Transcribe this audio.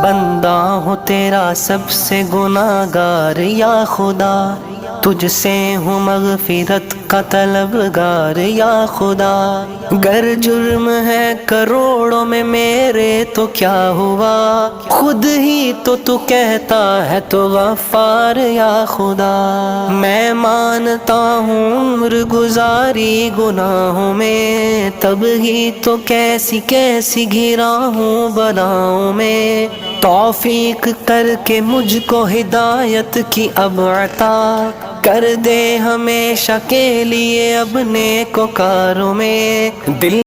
बंदा हूँ तेरा सबसे गुनाहगार या खुदा, तुझसे हूँ मगफिरत का तलबगार या खुदा। गर जुर्म है करोड़ों में मेरे तो क्या हुआ, खुद ही तो तू कहता है तो गफ्फार या खुदा। मैं मानता हूँ उम्र गुजारी गुनाहों में, तब ही तो कैसी कैसी घिरा हूँ बलाओं में। तौफीक करके मुझको हिदायत की अब अता कर दे हमेशा के लिए अब नेकोकारों में। दिल